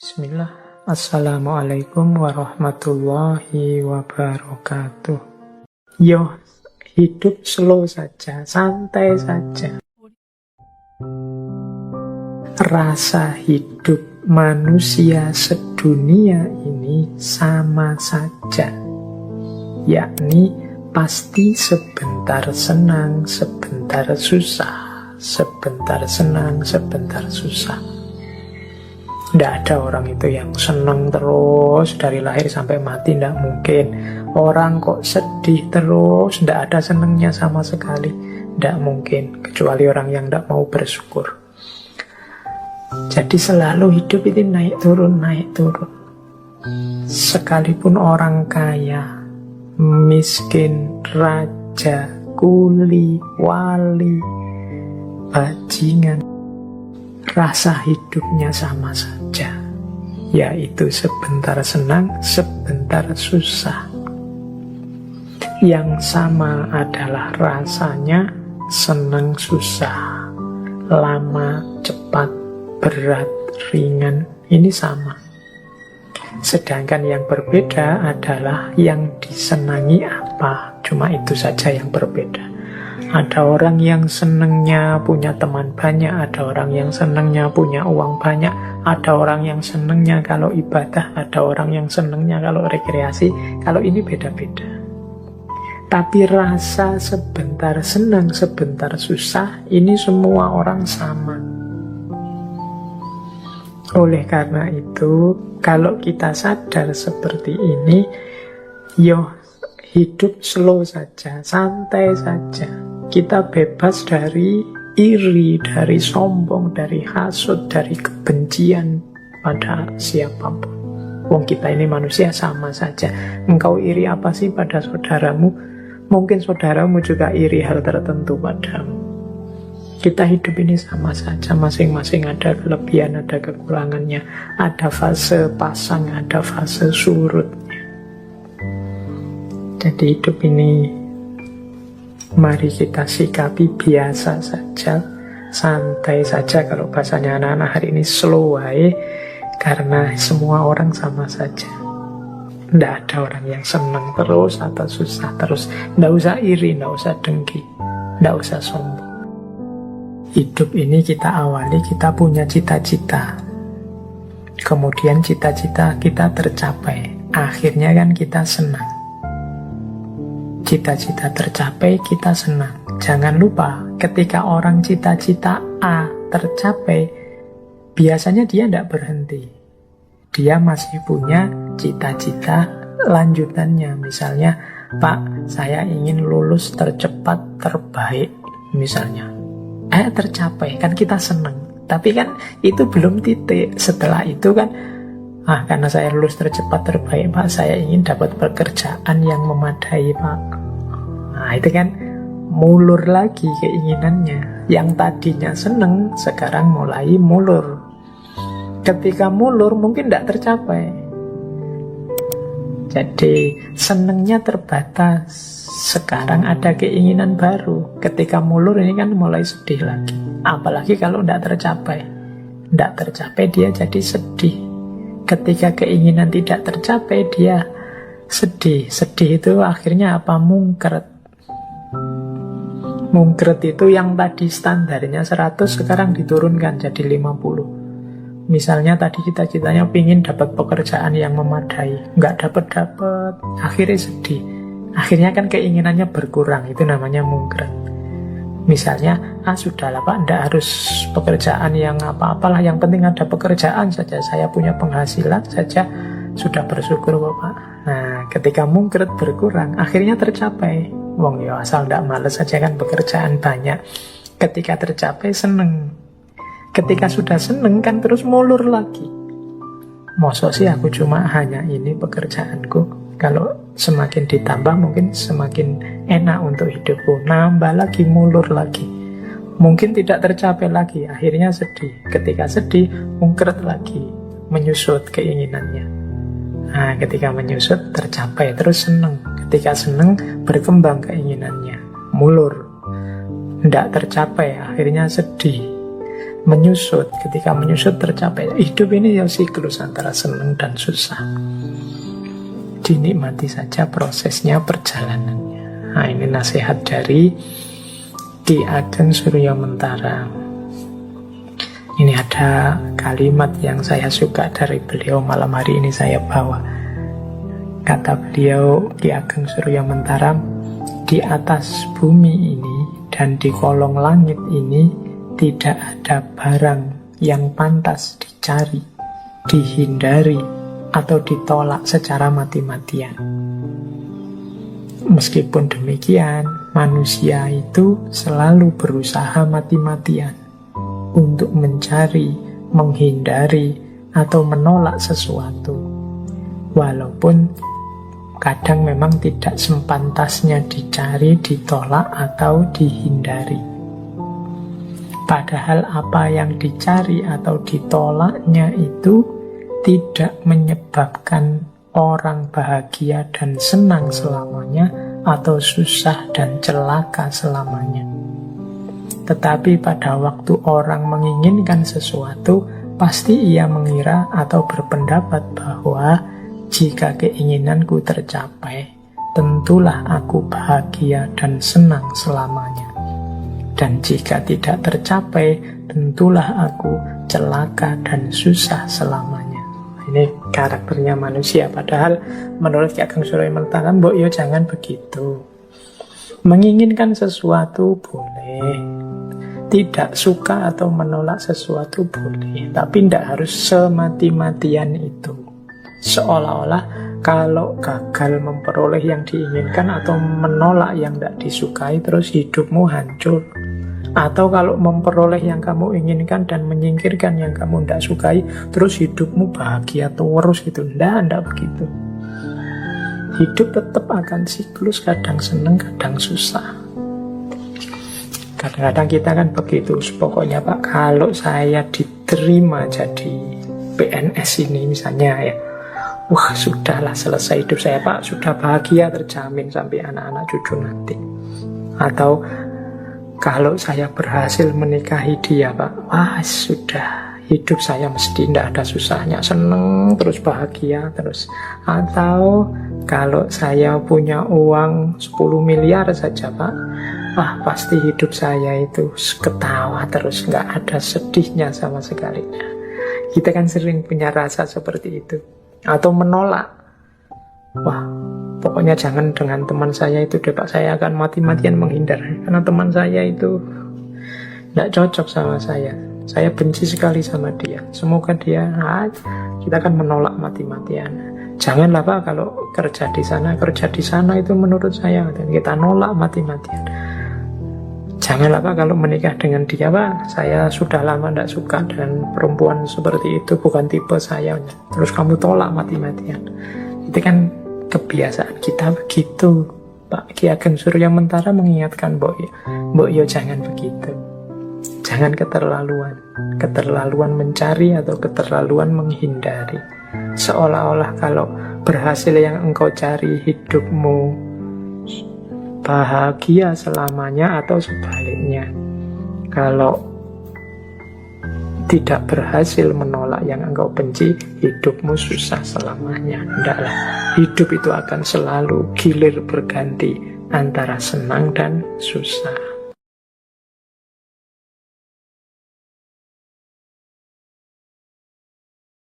Bismillah. Assalamualaikum warahmatullahi wabarakatuh. Yo, hidup slow saja, santai saja. Rasa hidup manusia sedunia ini sama saja, yakni pasti sebentar senang, sebentar susah, sebentar senang, sebentar susah. Tidak ada orang itu yang senang terus dari lahir sampai mati, tidak mungkin. Orang kok sedih terus, tidak ada senangnya sama sekali, tidak mungkin. Kecuali orang yang tidak mau bersyukur. Jadi selalu hidup itu naik turun, naik turun. Sekalipun orang kaya, miskin, raja, kuli, wali, bajingan, rasa hidupnya sama saja, yaitu sebentar senang, sebentar susah. Yang sama adalah rasanya senang susah, lama, cepat, berat, ringan, ini sama. Sedangkan yang berbeda adalah yang disenangi apa, cuma itu saja yang berbeda. Ada orang yang senangnya punya teman banyak, ada orang yang senangnya punya uang banyak, ada orang yang senangnya kalau ibadah, ada orang yang senangnya kalau rekreasi. Kalau ini beda-beda. Tapi rasa sebentar senang, sebentar susah, ini semua orang sama. Oleh karena itu, kalau kita sadar seperti ini, yo hidup slow saja, santai saja. Kita bebas dari iri, dari sombong, dari hasud, dari kebencian pada siapapun. Wong kita ini manusia sama saja. Engkau iri apa sih pada saudaramu? Mungkin saudaramu juga iri hal tertentu padamu. Kita hidup ini sama saja, masing-masing ada kelebihan, ada kekurangannya. Ada fase pasang, ada fase surutnya. Jadi hidup ini mari kita sikapi biasa saja, santai saja. Kalau bahasanya anak-anak hari ini slow way, karena semua orang sama saja. Tidak ada orang yang senang terus atau susah terus. Tidak usah iri, tidak usah dengki, tidak usah sombong. Hidup ini kita awali, kita punya cita-cita. Kemudian cita-cita kita tercapai. Akhirnya kan kita senang. Cita-cita tercapai, kita senang. Jangan lupa, ketika orang cita-cita A tercapai, biasanya dia tidak berhenti. Dia masih punya cita-cita lanjutannya. Misalnya, Pak, saya ingin lulus tercepat, terbaik. Misalnya, tercapai, kan kita senang. Tapi kan itu belum titik. Setelah itu kan, karena saya lulus tercepat terbaik, Pak, saya ingin dapat pekerjaan yang memadai, Pak. Nah, itu kan mulur lagi keinginannya. Yang tadinya seneng, sekarang mulai mulur. Ketika mulur, mungkin tidak tercapai. Jadi, senengnya terbatas. Sekarang ada keinginan baru. Ketika mulur, ini kan mulai sedih lagi. Apalagi kalau tidak tercapai. Tidak tercapai, dia jadi sedih. Ketika keinginan tidak tercapai, dia sedih. Sedih itu akhirnya apa? Mungkret. Mungkret itu yang tadi standarnya 100, sekarang diturunkan jadi 50. Misalnya tadi cita-citanya pingin dapat pekerjaan yang memadai, nggak dapat-dapat, akhirnya sedih. Akhirnya kan keinginannya berkurang, itu namanya mungkret. Misalnya, sudahlah Pak, ndak harus pekerjaan yang apa-apalah, yang penting ada pekerjaan saja, saya punya penghasilan saja, sudah bersyukur Bapak. Nah, ketika mungkret berkurang, akhirnya tercapai. Wong ya asal ndak males saja kan, pekerjaan banyak. Ketika tercapai seneng. Ketika sudah seneng kan terus mulur lagi. Mosok sih aku cuma hanya ini pekerjaanku. Kalau semakin ditambah mungkin semakin enak untuk hidupku. Nambah lagi, mulur lagi. Mungkin tidak tercapai lagi, akhirnya sedih. Ketika sedih, mungkret lagi, menyusut keinginannya. Nah, ketika menyusut tercapai, terus seneng. Ketika seneng, berkembang keinginannya, mulur. Tidak tercapai, akhirnya sedih. menyusut. Ketika menyusut tercapai. Hidup ini ya siklus antara senang dan susah. Dinikmati saja prosesnya, perjalanannya. Nah, ini nasihat dari Ki Ageng Suryamentara. Ini ada kalimat yang saya suka dari beliau, malam hari ini saya bawa. Kata beliau, Ki Ageng Suryamentara, di atas bumi ini dan di kolong langit ini tidak ada barang yang pantas dicari, dihindari, atau ditolak secara mati-matian. Meskipun demikian, manusia itu selalu berusaha mati-matian untuk mencari, menghindari, atau menolak sesuatu. Walaupun kadang memang tidak sepantasnya dicari, ditolak, atau dihindari. Padahal apa yang dicari atau ditolaknya itu tidak menyebabkan orang bahagia dan senang selamanya, atau susah dan celaka selamanya. Tetapi pada waktu orang menginginkan sesuatu, pasti ia mengira atau berpendapat bahwa jika keinginanku tercapai, tentulah aku bahagia dan senang selamanya. Dan jika tidak tercapai, tentulah aku celaka dan susah selamanya. Ini karakternya manusia. Padahal menurut Ki Ageng Suryamentara, mbok yo jangan begitu. Menginginkan sesuatu boleh, tidak suka atau menolak sesuatu boleh, tapi tidak harus semati-matian itu. Seolah-olah kalau gagal memperoleh yang diinginkan atau menolak yang tidak disukai, terus hidupmu hancur. Atau kalau memperoleh yang kamu inginkan dan menyingkirkan yang kamu tidak sukai, terus hidupmu bahagia terus gitu. Tidak begitu. Hidup tetap akan siklus, kadang senang, kadang susah. Kadang-kadang kita kan begitu, pokoknya Pak, kalau saya diterima jadi PNS ini misalnya ya, wah sudahlah selesai hidup saya Pak, sudah bahagia terjamin sampai anak-anak cucu nanti. Atau kalau saya berhasil menikahi dia Pak, wah sudah, hidup saya mesti tidak ada susahnya, seneng terus, bahagia terus. Atau kalau saya punya uang 10 miliar saja Pak, wah pasti hidup saya itu ketawa terus, nggak ada sedihnya sama sekali. Kita kan sering punya rasa seperti itu. Atau menolak, wah pokoknya jangan dengan teman saya itu deh Pak, saya akan mati-matian menghindar karena teman saya itu tidak cocok sama saya benci sekali sama dia, semoga dia kita akan menolak mati-matian. Janganlah Pak kalau kerja di sana itu menurut saya, dan kita nolak mati-matian. Janganlah Pak kalau menikah dengan dia Pak, saya sudah lama tidak suka dan perempuan seperti itu bukan tipe saya, terus kamu tolak mati-matian. Itu kan kebiasaan kita begitu. Pak Ki Ageng Suryamentara mengingatkan Mbok yo jangan begitu. Jangan keterlaluan mencari atau keterlaluan menghindari. Seolah-olah kalau berhasil yang engkau cari, hidupmu bahagia selamanya, atau sebaliknya. Kalau tidak berhasil menolak yang engkau benci, hidupmu susah selamanya. Tidaklah, hidup itu akan selalu gilir berganti antara senang dan susah.